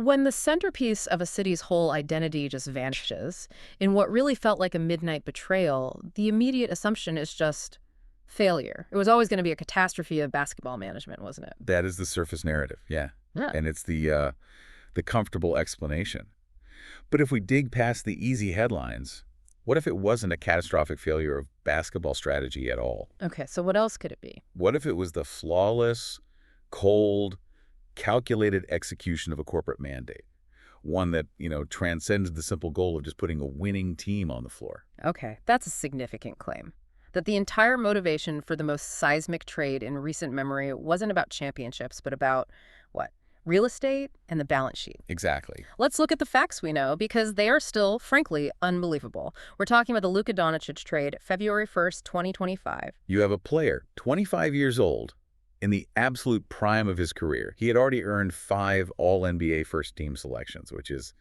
When the centerpiece of a city's whole identity just vanishes, in what really felt like a midnight betrayal, the immediate assumption is just failure. It was always going to be a catastrophe of basketball management, wasn't it? That is the surface narrative, yeah. Yeah. And it's the comfortable explanation. But if we dig past the easy headlines, what if it wasn't a catastrophic failure of basketball strategy at all? Okay, so what else could it be? What if it was the flawless, cold, calculated execution of a corporate mandate? One that, transcends the simple goal of just putting a winning team on the floor. Okay, that's a significant claim. That the entire motivation for the most seismic trade in recent memory wasn't about championships, but about, what? Real estate and the balance sheet. Exactly. Let's look at the facts we know, because they are still, frankly, unbelievable. We're talking about the Luka trade, February 1st, 2025. You have a player, 25 years old, in the absolute prime of his career. He had already earned 5 All-NBA first-team selections, which is,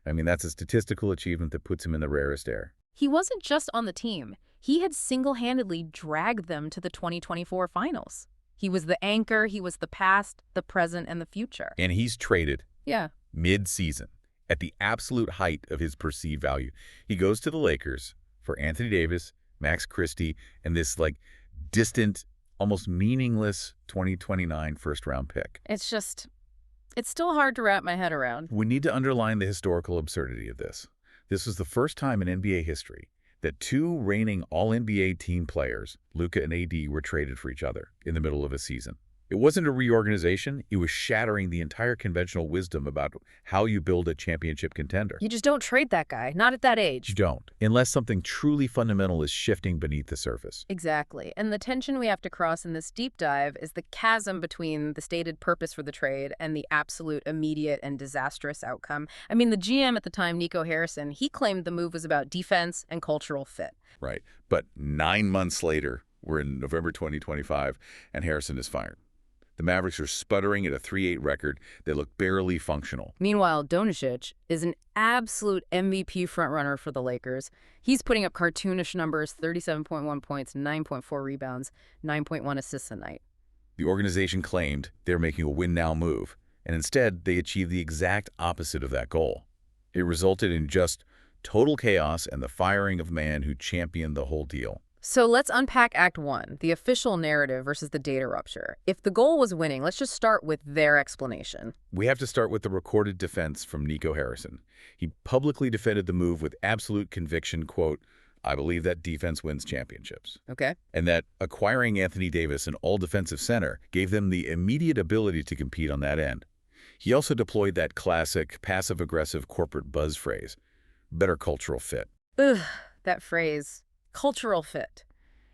that's a statistical achievement that puts him in the rarest air. He wasn't just on the team. He had single-handedly dragged them to the 2024 finals. He was the anchor, he was the past, the present, and the future. And he's traded Yeah. mid-season at the absolute height of his perceived value. He goes to the Lakers for Anthony Davis, Max Christie, and this, distant, almost meaningless 2029 first-round pick. It's still hard to wrap my head around. We need to underline the historical absurdity of this. This was the first time in NBA history that 2 reigning All-NBA team players, Luka and AD, were traded for each other in the middle of a season. It wasn't a reorganization. It was shattering the entire conventional wisdom about how you build a championship contender. You just don't trade that guy, not at that age. You don't, unless something truly fundamental is shifting beneath the surface. Exactly. And the tension we have to cross in this deep dive is the chasm between the stated purpose for the trade and the absolute immediate and disastrous outcome. The GM at the time, Nico Harrison, he claimed the move was about defense and cultural fit. Right. But 9 months later, we're in November 2025, and Harrison is fired. The Mavericks are sputtering at a 3-8 record. They look barely functional. Meanwhile, Doncic is an absolute MVP frontrunner for the Lakers. He's putting up cartoonish numbers, 37.1 points, 9.4 rebounds, 9.1 assists a night. The organization claimed they're making a win-now move, and instead they achieved the exact opposite of that goal. It resulted in just total chaos and the firing of a man who championed the whole deal. So let's unpack Act 1, the official narrative versus the data rupture. If the goal was winning, let's just start with their explanation. We have to start with the recorded defense from Nico Harrison. He publicly defended the move with absolute conviction, quote, "I believe that defense wins championships." Okay. And that acquiring Anthony Davis, an all-defensive center, gave them the immediate ability to compete on that end. He also deployed that classic passive-aggressive corporate buzz phrase, better cultural fit. Ugh, that phrase. Cultural fit.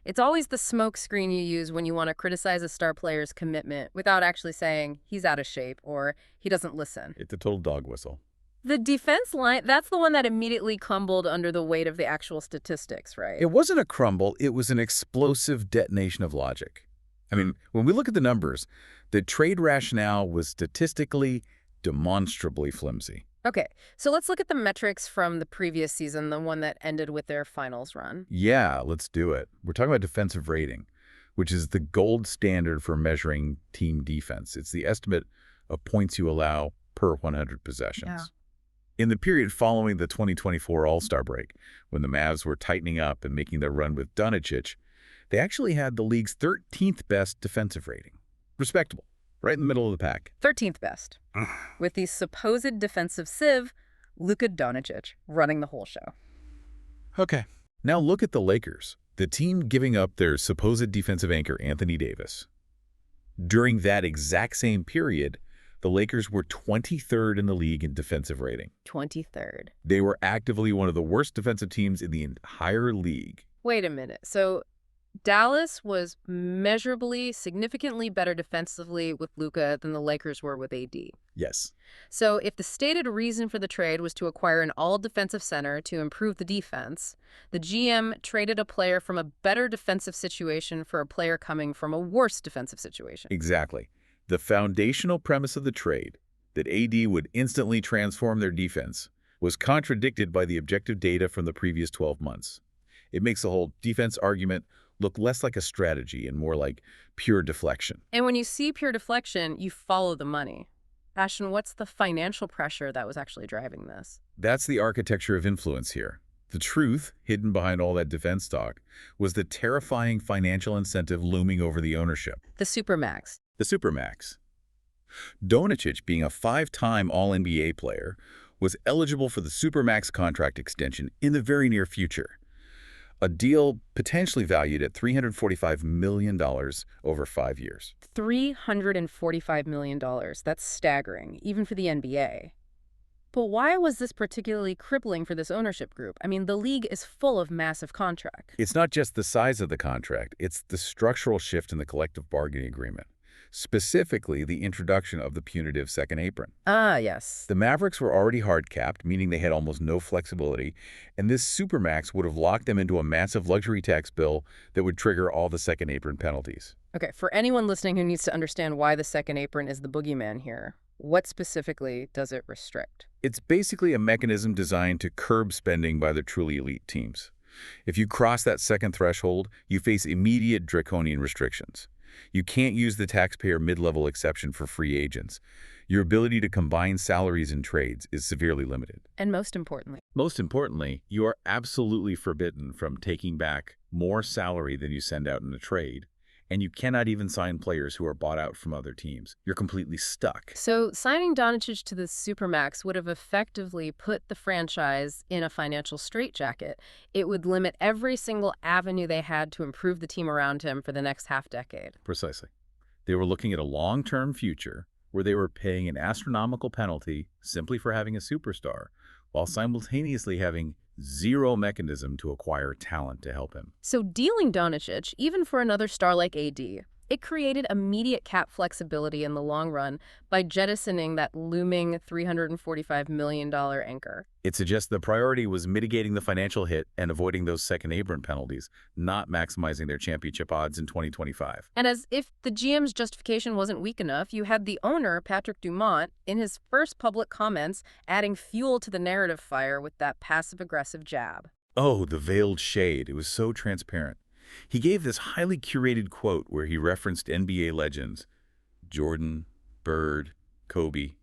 It's always the smoke screen you use when you want to criticize a star player's commitment without actually saying he's out of shape or he doesn't listen. It's a total dog whistle. The defense line, that's the one that immediately crumbled under the weight of the actual statistics, right? It wasn't a crumble. It was an explosive detonation of logic. When we look at the numbers, the trade rationale was statistically, demonstrably flimsy. Okay, so let's look at the metrics from the previous season, the one that ended with their finals run. Yeah, let's do it. We're talking about defensive rating, which is the gold standard for measuring team defense. It's the estimate of points you allow per 100 possessions. Yeah. In the period following the 2024 All-Star break, when the Mavs were tightening up and making their run with Doncic, they actually had the league's 13th best defensive rating. Respectable. Right in the middle of the pack. 13th best. With the supposed defensive sieve, Luka Doncic running the whole show. Okay. Now look at the Lakers, the team giving up their supposed defensive anchor, Anthony Davis. During that exact same period, the Lakers were 23rd in the league in defensive rating. 23rd. They were actively one of the worst defensive teams in the entire league. Wait a minute. So Dallas was measurably, significantly better defensively with Luka than the Lakers were with AD. Yes. So if the stated reason for the trade was to acquire an all-defensive center to improve the defense, the GM traded a player from a better defensive situation for a player coming from a worse defensive situation. Exactly. The foundational premise of the trade, that AD would instantly transform their defense, was contradicted by the objective data from the previous 12 months. It makes the whole defense argument look less like a strategy and more like pure deflection. And when you see pure deflection, you follow the money. Ashton, what's the financial pressure that was actually driving this? That's the architecture of influence here. The truth, hidden behind all that defense talk, was the terrifying financial incentive looming over the ownership. The Supermax. The Supermax. Doncic, being a five-time All-NBA player, was eligible for the Supermax contract extension in the very near future. A deal potentially valued at $345 million over 5 years. $345 million. That's staggering, even for the NBA. But why was this particularly crippling for this ownership group? I mean, the league is full of massive contracts. It's not just the size of the contract, it's the structural shift in the collective bargaining agreement, specifically the introduction of the punitive second apron. Ah, yes. The Mavericks were already hard-capped, meaning they had almost no flexibility, and this Supermax would have locked them into a massive luxury tax bill that would trigger all the second apron penalties. Okay, for anyone listening who needs to understand why the second apron is the boogeyman here, what specifically does it restrict? It's basically a mechanism designed to curb spending by the truly elite teams. If you cross that second threshold, you face immediate draconian restrictions. You can't use the taxpayer mid-level exception for free agents. Your ability to combine salaries and trades is severely limited. And most importantly, you are absolutely forbidden from taking back more salary than you send out in a trade, and you cannot even sign players who are bought out from other teams. You're completely stuck. so signing Doncic to the Supermax would have effectively put the franchise in a financial straitjacket. It would limit every single avenue they had to improve the team around him for the next half-decade. Precisely. They were looking at a long-term future where they were paying an astronomical penalty simply for having a superstar, while simultaneously having zero mechanism to acquire talent to help him. So dealing Doncic, even for another star like AD, it created immediate cap flexibility in the long run by jettisoning that looming $345 million anchor. It suggests the priority was mitigating the financial hit and avoiding those second apron penalties, not maximizing their championship odds in 2025. And as if the GM's justification wasn't weak enough, you had the owner, Patrick Dumont, in his first public comments, adding fuel to the narrative fire with that passive-aggressive jab. Oh, the veiled shade. It was so transparent. He gave this highly curated quote where he referenced NBA legends, Jordan, Bird, Kobe,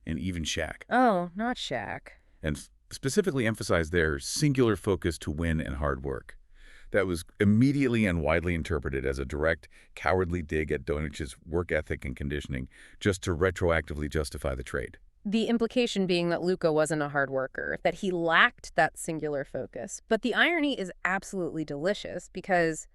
and even Shaq, Oh, not Shaq. and specifically emphasized their singular focus to win and hard work. That was immediately and widely interpreted as a direct, cowardly dig at Doncic's work ethic and conditioning, just to retroactively justify the trade. The implication being that Luka wasn't a hard worker, that he lacked that singular focus. But the irony is absolutely delicious because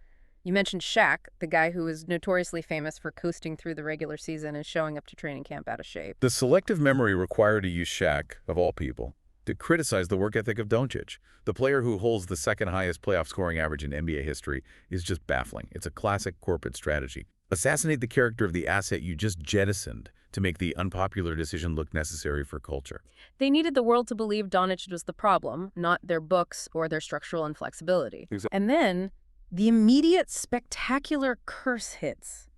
you mentioned Shaq, the guy who was notoriously famous for coasting through the regular season and showing up to training camp out of shape. The selective memory required to use Shaq, of all people, to criticize the work ethic of Doncic. The player who holds the second highest playoff scoring average in NBA history is just baffling. It's a classic corporate strategy. Assassinate the character of the asset you just jettisoned to make the unpopular decision look necessary for culture. They needed the world to believe Doncic was the problem, not their books or their structural inflexibility. Exactly. And then the immediate spectacular curse hits.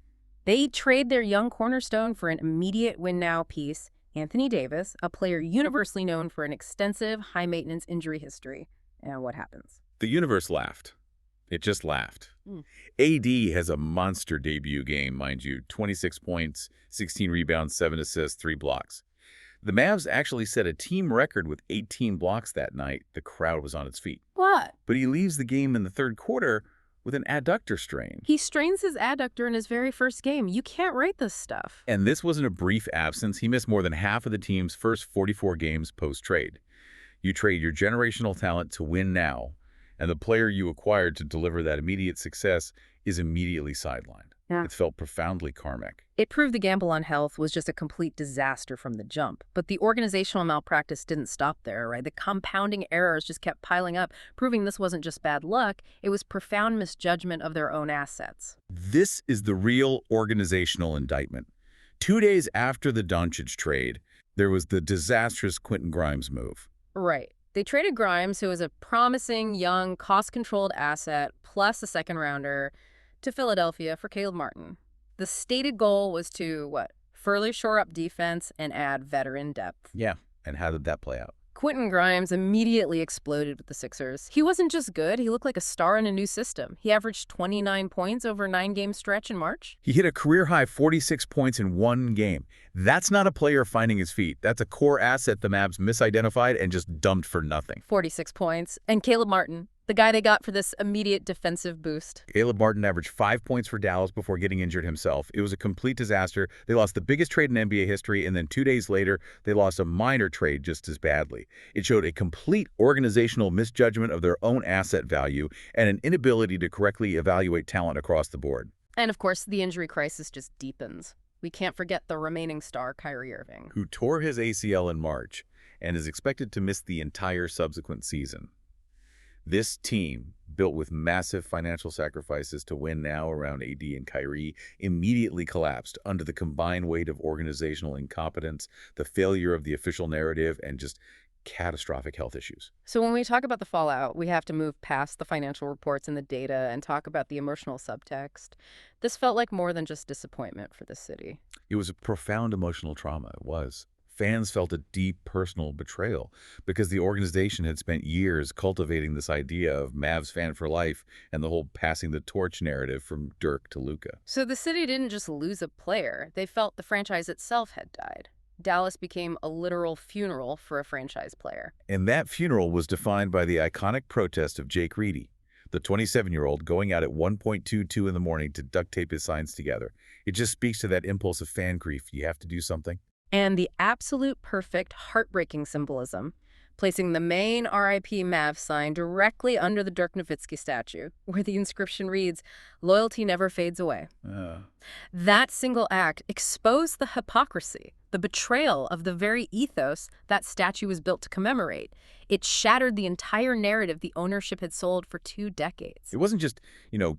They trade their young cornerstone for an immediate win-now piece, Anthony Davis, a player universally known for an extensive, high-maintenance injury history. And what happens? The universe laughed. It just laughed. Mm. AD has a monster debut game, mind you. 26 points, 16 rebounds, 7 assists, 3 blocks. The Mavs actually set a team record with 18 blocks that night. The crowd was on its feet. What? But he leaves the game in the third quarter with an adductor strain. He strains his adductor in his very first game. You can't write this stuff. And this wasn't a brief absence. He missed more than half of the team's first 44 games post-trade. You trade your generational talent to win now, and the player you acquired to deliver that immediate success is immediately sidelined. Yeah. It felt profoundly karmic. It proved the gamble on health was just a complete disaster from the jump. But the organizational malpractice didn't stop there, right? The compounding errors just kept piling up, proving this wasn't just bad luck, it was profound misjudgment of their own assets. This is the real organizational indictment. 2 days after the Doncic trade, there was the disastrous Quentin Grimes move. Right. They traded Grimes, who was a promising, young, cost-controlled asset, plus a second-rounder, to Philadelphia for Caleb Martin. The stated goal was to, further shore up defense and add veteran depth. Yeah, and how did that play out? Quentin Grimes immediately exploded with the Sixers. He wasn't just good, he looked like a star in a new system. He averaged 29 points over a 9-game stretch in March. He hit a career-high 46 points in one game. That's not a player finding his feet. That's a core asset the Mavs misidentified and just dumped for nothing. 46 points. And Caleb Martin, the guy they got for this immediate defensive boost. Caleb Martin averaged 5 points for Dallas before getting injured himself. It was a complete disaster. They lost the biggest trade in NBA history, and then 2 days later, they lost a minor trade just as badly. It showed a complete organizational misjudgment of their own asset value and an inability to correctly evaluate talent across the board. And of course, the injury crisis just deepens. We can't forget the remaining star, Kyrie Irving, Who tore his ACL in March and is expected to miss the entire subsequent season. This team, built with massive financial sacrifices to win now around AD and Kyrie, immediately collapsed under the combined weight of organizational incompetence, the failure of the official narrative, and just catastrophic health issues. So when we talk about the fallout, we have to move past the financial reports and the data and talk about the emotional subtext. This felt like more than just disappointment for the city. It was a profound emotional trauma. It was. Fans felt a deep personal betrayal because the organization had spent years cultivating this idea of Mavs fan for life and the whole passing the torch narrative from Dirk to Luka. So the city didn't just lose a player. They felt the franchise itself had died. Dallas became a literal funeral for a franchise player. And that funeral was defined by the iconic protest of Jake Reedy, the 27-year-old going out at 1:22 in the morning to duct tape his signs together. It just speaks to that impulse of fan grief. You have to do something. And the absolute perfect, heartbreaking symbolism, placing the main RIP Mavs sign directly under the Dirk Nowitzki statue, where the inscription reads, "Loyalty never fades away." That single act exposed the hypocrisy, the betrayal of the very ethos that statue was built to commemorate. It shattered the entire narrative the ownership had sold for 2 decades. It wasn't just,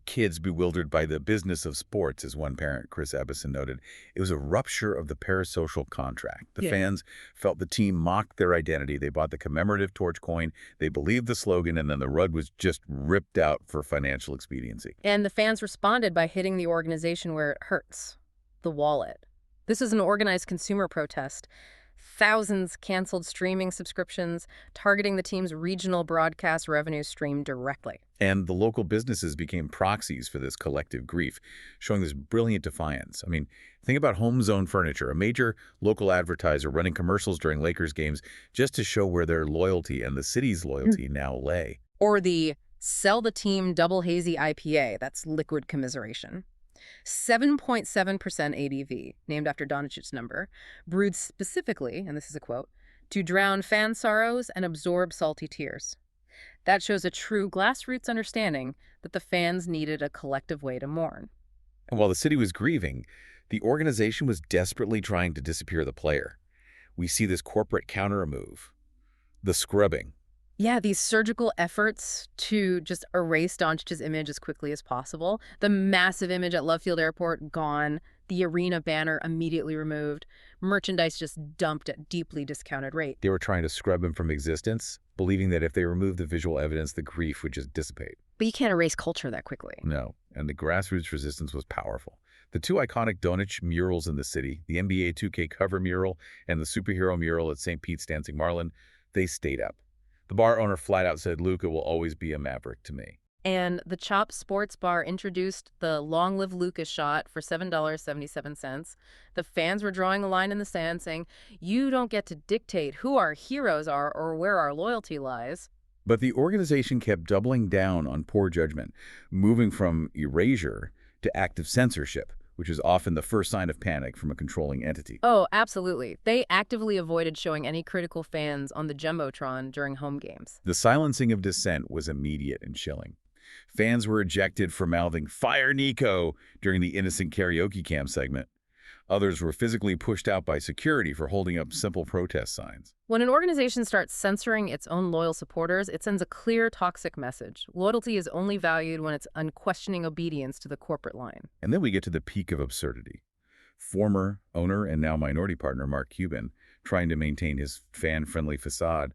kids bewildered by the business of sports, as one parent, Chris Ebbison, noted. It was a rupture of the parasocial contract. The fans felt the team mocked their identity. They bought the commemorative torch coin. They believed the slogan, and then the rug was just ripped out for financial expediency. And the fans responded by hitting the organization where it hurts, the wallet. This is an organized consumer protest. Thousands canceled streaming subscriptions, targeting the team's regional broadcast revenue stream directly. And the local businesses became proxies for this collective grief, showing this brilliant defiance. I mean, think about Home Zone Furniture, a major local advertiser running commercials during Lakers games just to show where their loyalty and the city's loyalty now lay. Or the Sell the Team Double Hazy IPA, that's liquid commiseration. 7.7% ABV, named after Doncic's number, brewed specifically, and this is a quote, to drown fan sorrows and absorb salty tears. That shows a true grassroots understanding that the fans needed a collective way to mourn. And while the city was grieving, the organization was desperately trying to disappear the player. We see this corporate counter-move, the scrubbing. Yeah, these surgical efforts to just erase Doncic's image as quickly as possible. The massive image at Love Field Airport, gone. The arena banner immediately removed. Merchandise just dumped at deeply discounted rate. They were trying to scrub him from existence, believing that if they removed the visual evidence, the grief would just dissipate. But you can't erase culture that quickly. No, and the grassroots resistance was powerful. The 2 iconic Doncic murals in the city, the NBA 2K cover mural and the superhero mural at St. Pete's Dancing Marlin, they stayed up. The bar owner flat out said, "Luka will always be a Maverick to me." And the Chop Sports Bar introduced the Long Live Luka shot for $7.77. The fans were drawing a line in the sand saying, "You don't get to dictate who our heroes are or where our loyalty lies." But the organization kept doubling down on poor judgment, moving from erasure to active censorship, which is often the first sign of panic from a controlling entity. Oh, absolutely. They actively avoided showing any critical fans on the Jumbotron during home games. The silencing of dissent was immediate and chilling. Fans were ejected for mouthing "Fire Nico" during the innocent karaoke camp segment. Others were physically pushed out by security for holding up simple protest signs. When an organization starts censoring its own loyal supporters, it sends a clear, toxic message. Loyalty is only valued when it's unquestioning obedience to the corporate line. And then we get to the peak of absurdity. Former owner and now minority partner Mark Cuban, trying to maintain his fan-friendly facade,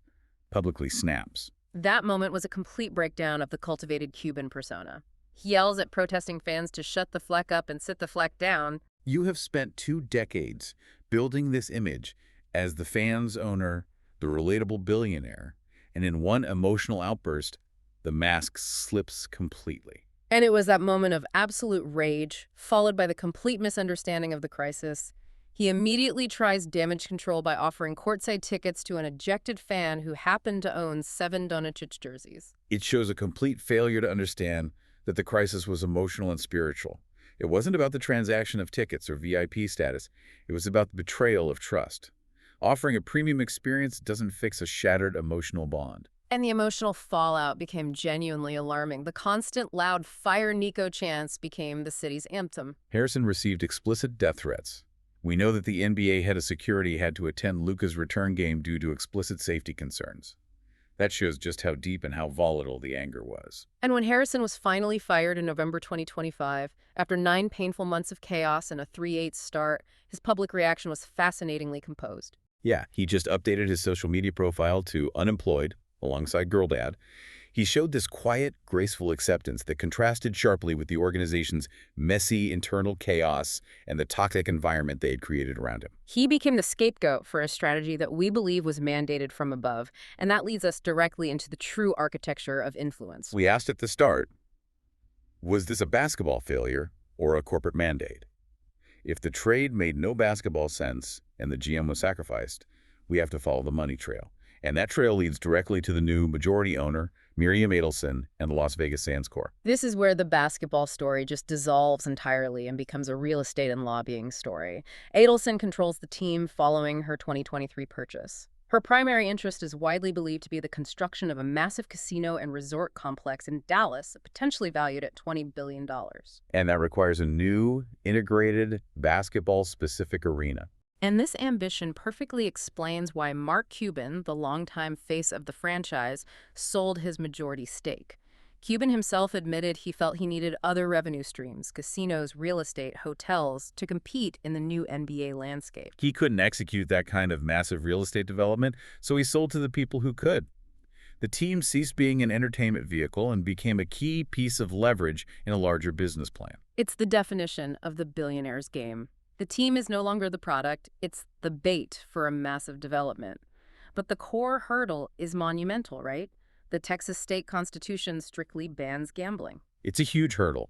publicly snaps. That moment was a complete breakdown of the cultivated Cuban persona. He yells at protesting fans to shut the fleck up and sit the fleck down. You have spent 2 decades building this image as the fans' owner, the relatable billionaire, and in one emotional outburst, the mask slips completely. And it was that moment of absolute rage, followed by the complete misunderstanding of the crisis. He immediately tries damage control by offering courtside tickets to an ejected fan who happened to own 7 Doncic jerseys. It shows a complete failure to understand that the crisis was emotional and spiritual. It wasn't about the transaction of tickets or VIP status. It was about the betrayal of trust. Offering a premium experience doesn't fix a shattered emotional bond. And the emotional fallout became genuinely alarming. The constant loud "Fire Nico" chants became the city's anthem. Harrison received explicit death threats. We know that the NBA head of security had to attend Luka's return game due to explicit safety concerns. That shows just how deep and how volatile the anger was. And when Harrison was finally fired in November 2025, after 9 painful months of chaos and a 3-8 start, his public reaction was fascinatingly composed. Yeah, he just updated his social media profile to unemployed, alongside Girl Dad. He showed this quiet, graceful acceptance that contrasted sharply with the organization's messy internal chaos and the toxic environment they had created around him. He became the scapegoat for a strategy that we believe was mandated from above, and that leads us directly into the true architecture of influence. We asked at the start, was this a basketball failure or a corporate mandate? If the trade made no basketball sense and the GM was sacrificed, we have to follow the money trail. And that trail leads directly to the new majority owner, Miriam Adelson, and the Las Vegas Sands Corp. This is where the basketball story just dissolves entirely and becomes a real estate and lobbying story. Adelson controls the team following her 2023 purchase. Her primary interest is widely believed to be the construction of a massive casino and resort complex in Dallas, potentially valued at $20 billion. And that requires a new, integrated, basketball-specific arena. And this ambition perfectly explains why Mark Cuban, the longtime face of the franchise, sold his majority stake. Cuban himself admitted he felt he needed other revenue streams, casinos, real estate, hotels, to compete in the new NBA landscape. He couldn't execute that kind of massive real estate development, so he sold to the people who could. The team ceased being an entertainment vehicle and became a key piece of leverage in a larger business plan. It's the definition of the billionaire's game. The team is no longer the product, it's the bait for a massive development. But the core hurdle is monumental, right? The Texas state constitution strictly bans gambling. It's a huge hurdle.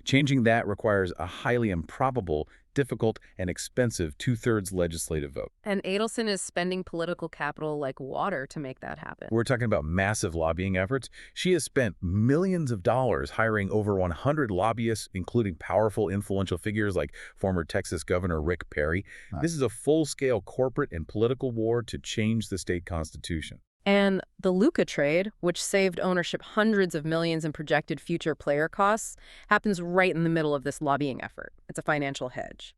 Changing that requires a highly improbable, difficult, and expensive two-thirds legislative vote. And Adelson is spending political capital like water to make that happen. We're talking about massive lobbying efforts. She has spent millions of dollars hiring over 100 lobbyists, including powerful, influential figures like former Texas Governor Rick Perry. This is a full-scale corporate and political war to change the state constitution. And the Luka trade, which saved ownership hundreds of millions in projected future player costs, happens right in the middle of this lobbying effort. It's a financial hedge.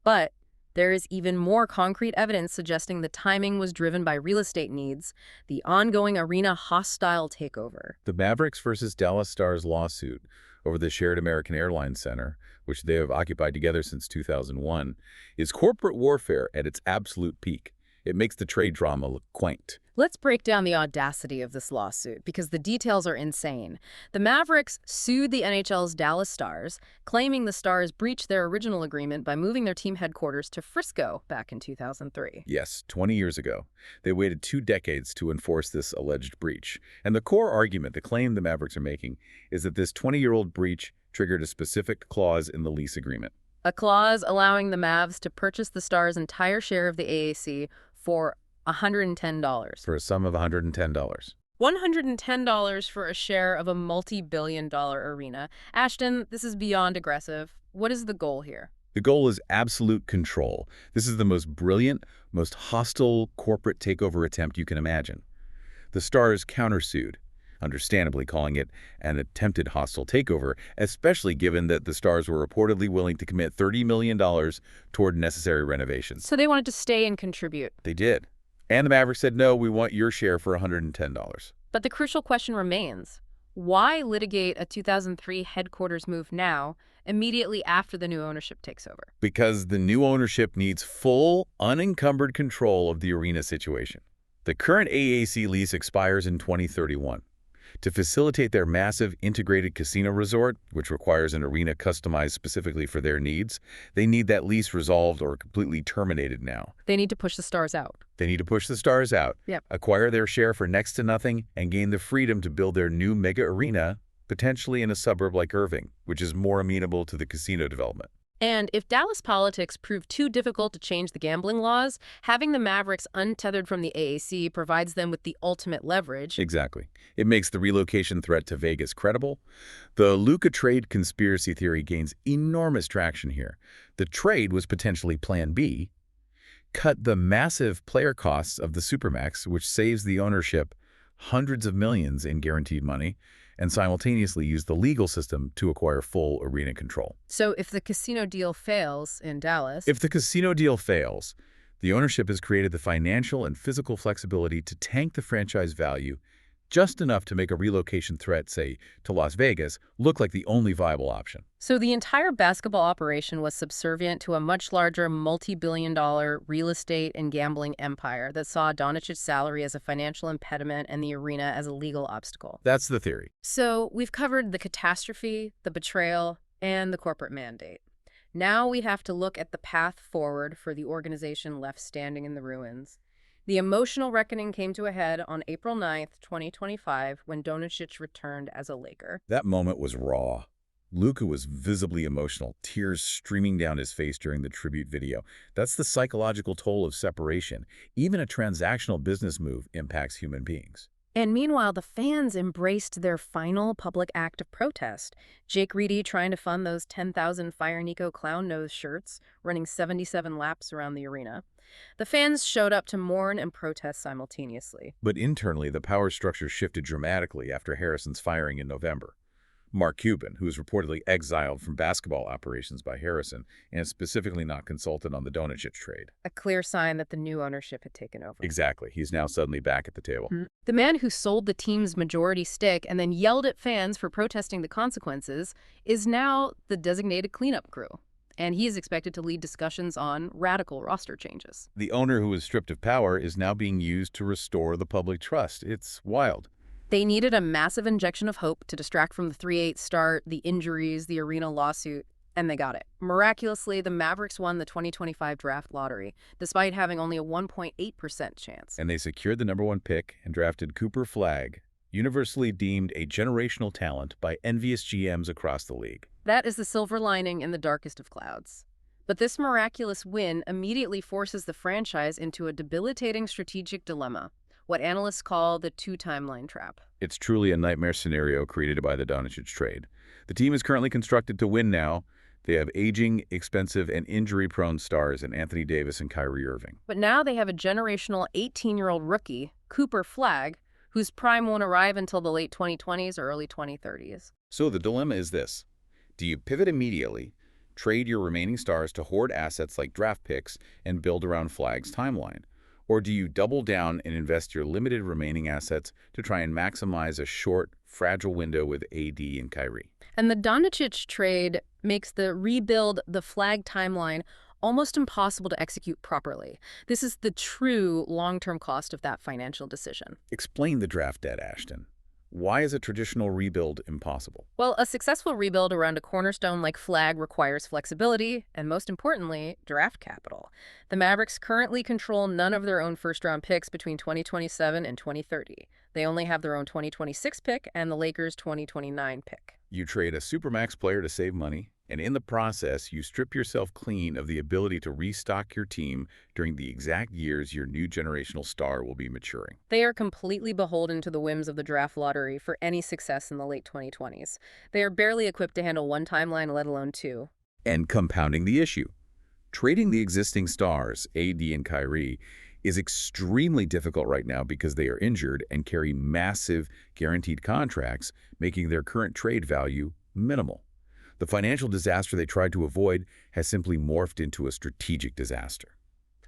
But there is even more concrete evidence suggesting the timing was driven by real estate needs, the ongoing arena hostile takeover. The Mavericks versus Dallas Stars lawsuit over the shared American Airlines Center, which they have occupied together since 2001, is corporate warfare at its absolute peak. It makes the trade drama look quaint. Let's break down the audacity of this lawsuit, because the details are insane. The Mavericks sued the NHL's Dallas Stars, claiming the Stars breached their original agreement by moving their team headquarters to Frisco back in 2003. Yes, 20 years ago. They waited 2 decades to enforce this alleged breach. And the core argument, the claim the Mavericks are making, is that this 20-year-old breach triggered a specific clause in the lease agreement. A clause allowing the Mavs to purchase the Stars' entire share of the AAC for $110. For a sum of $110. $110 for a share of a multi-billion-dollar arena. Ashton, this is beyond aggressive. What is the goal here? The goal is absolute control. This is the most brilliant, most hostile corporate takeover attempt you can imagine. The Stars countersued, understandably calling it an attempted hostile takeover, especially given that the Stars were reportedly willing to commit $30 million toward necessary renovations. So they wanted to stay and contribute. They did. And the Mavericks said, no, we want your share for $110. But the crucial question remains. Why litigate a 2003 headquarters move now, immediately after the new ownership takes over? Because the new ownership needs full, unencumbered control of the arena situation. The current AAC lease expires in 2031. To facilitate their massive integrated casino resort, which requires an arena customized specifically for their needs, they need that lease resolved or completely terminated now. They need to push the stars out. They need to push the stars out, Yep. acquire their share for next to nothing, and gain the freedom to build their new mega arena, potentially in a suburb like Irving, which is more amenable to the casino development. And if Dallas politics prove too difficult to change the gambling laws, having the Mavericks untethered from the AAC provides them with the ultimate leverage. Exactly. It makes the relocation threat to Vegas credible. The Luka trade conspiracy theory gains enormous traction here. The trade was potentially Plan B. Cut the massive player costs of the Supermax, which saves the ownership hundreds of millions in guaranteed money, and simultaneously use the legal system to acquire full arena control. So if the casino deal fails in Dallas, If the casino deal fails, the ownership has created the financial and physical flexibility to tank the franchise value just enough to make a relocation threat, say, to Las Vegas, look like the only viable option. so the entire basketball operation was subservient to a much larger multi-billion-dollar real estate and gambling empire that saw Doncic's salary as a financial impediment and the arena as a legal obstacle. That's the theory. So we've covered the catastrophe, the betrayal, and the corporate mandate. Now we have to look at the path forward for the organization left standing in the ruins. The emotional reckoning came to a head on April 9th, 2025, when Doncic returned as a Laker. That moment was raw. Luka was visibly emotional, tears streaming down his face during the tribute video. That's the psychological toll of separation. Even a transactional business move impacts human beings. And meanwhile, the fans embraced their final public act of protest. Jake Reedy trying to fund those 10,000 Fire Nico clown nose shirts, running 77 laps around the arena. The fans showed up to mourn and protest simultaneously. But internally, the power structure shifted dramatically after Harrison's firing in November. Mark Cuban, who was reportedly exiled from basketball operations by Harrison and specifically not consulted on the Doncic trade. A clear sign that the new ownership had taken over. Exactly. He's now suddenly back at the table. The man who sold the team's majority stake and then yelled at fans for protesting the consequences is now the designated cleanup crew. And he is expected to lead discussions on radical roster changes. The owner who was stripped of power is now being used to restore the public trust. It's wild. They needed a massive injection of hope to distract from the 3-8 start, the injuries, the arena lawsuit, and they got it. Miraculously, the Mavericks won the 2025 draft lottery, despite having only a 1.8% chance. And they secured the #1 pick and drafted Cooper Flagg, universally deemed a generational talent by envious GMs across the league. That is the silver lining in the darkest of clouds. But this miraculous win immediately forces the franchise into a debilitating strategic dilemma, what analysts call the two-timeline trap. It's truly a nightmare scenario created by the Doncic trade. The team is currently constructed to win now. They have aging, expensive, and injury-prone stars in Anthony Davis and Kyrie Irving. But now they have a generational 18-year-old rookie, Cooper Flagg, whose prime won't arrive until the late 2020s or early 2030s. So the dilemma is this. Do you pivot immediately, trade your remaining stars to hoard assets like draft picks and build around Flagg's timeline? Or do you double down and invest your limited remaining assets to try and maximize a short, fragile window with AD and Kyrie? And the Doncic trade makes the rebuild the Flagg timeline almost impossible to execute properly. This is the true long-term cost of that financial decision. Explain the draft debt, Ashton. Why is a traditional rebuild impossible? Well, a successful rebuild around a cornerstone like Flagg requires flexibility and, most importantly, draft capital. The Mavericks currently control none of their own first-round picks between 2027 and 2030. They only have their own 2026 pick and the Lakers' 2029 pick. You trade a supermax player to save money, and in the process, you strip yourself clean of the ability to restock your team during the exact years your new generational star will be maturing. They are completely beholden to the whims of the draft lottery for any success in the late 2020s. They are barely equipped to handle one timeline, let alone two. And compounding the issue, trading the existing stars, AD and Kyrie, is extremely difficult right now because they are injured and carry massive guaranteed contracts, making their current trade value minimal. The financial disaster they tried to avoid has simply morphed into a strategic disaster.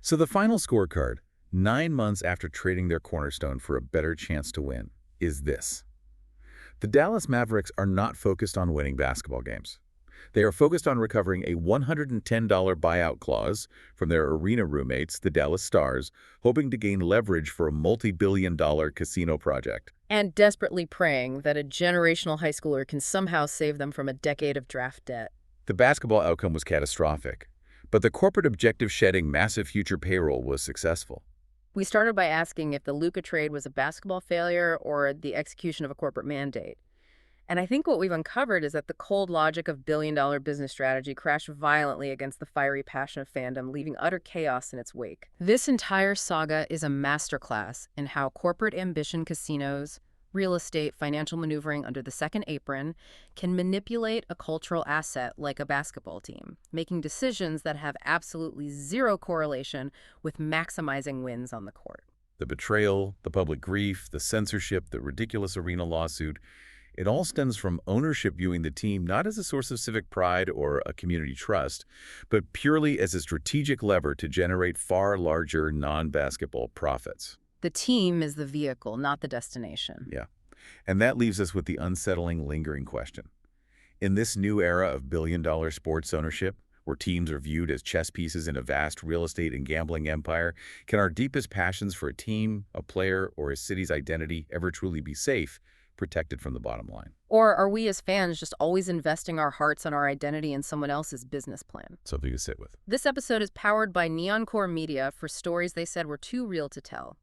So the final scorecard, 9 months after trading their cornerstone for a better chance to win, is this. The Dallas Mavericks are not focused on winning basketball games. They are focused on recovering a $110 buyout clause from their arena roommates, the Dallas Stars, hoping to gain leverage for a multi-billion-dollar casino project. And desperately praying that a generational high schooler can somehow save them from a decade of draft debt. The basketball outcome was catastrophic, but the corporate objective shedding massive future payroll was successful. We started by asking if the Luka trade was a basketball failure or the execution of a corporate mandate. And I think what we've uncovered is that the cold logic of billion-dollar business strategy crashed violently against the fiery passion of fandom, leaving utter chaos in its wake. This entire saga is a masterclass in how corporate ambition casinos, real estate, financial maneuvering under the second apron can manipulate a cultural asset like a basketball team, making decisions that have absolutely zero correlation with maximizing wins on the court. The betrayal, the public grief, the censorship, the ridiculous arena lawsuit, it all stems from ownership viewing the team not as a source of civic pride or a community trust, but purely as a strategic lever to generate far larger non-basketball profits. The team is the vehicle, not the destination. Yeah. And that leaves us with the unsettling, lingering question. In this new era of billion-dollar sports ownership, where teams are viewed as chess pieces in a vast real estate and gambling empire, can our deepest passions for a team, a player, or a city's identity ever truly be safe, protected from the bottom line? Or are we as fans just always investing our hearts and our identity in someone else's business plan? Something to sit with. This episode is powered by Neon Core Media for stories they said were too real to tell.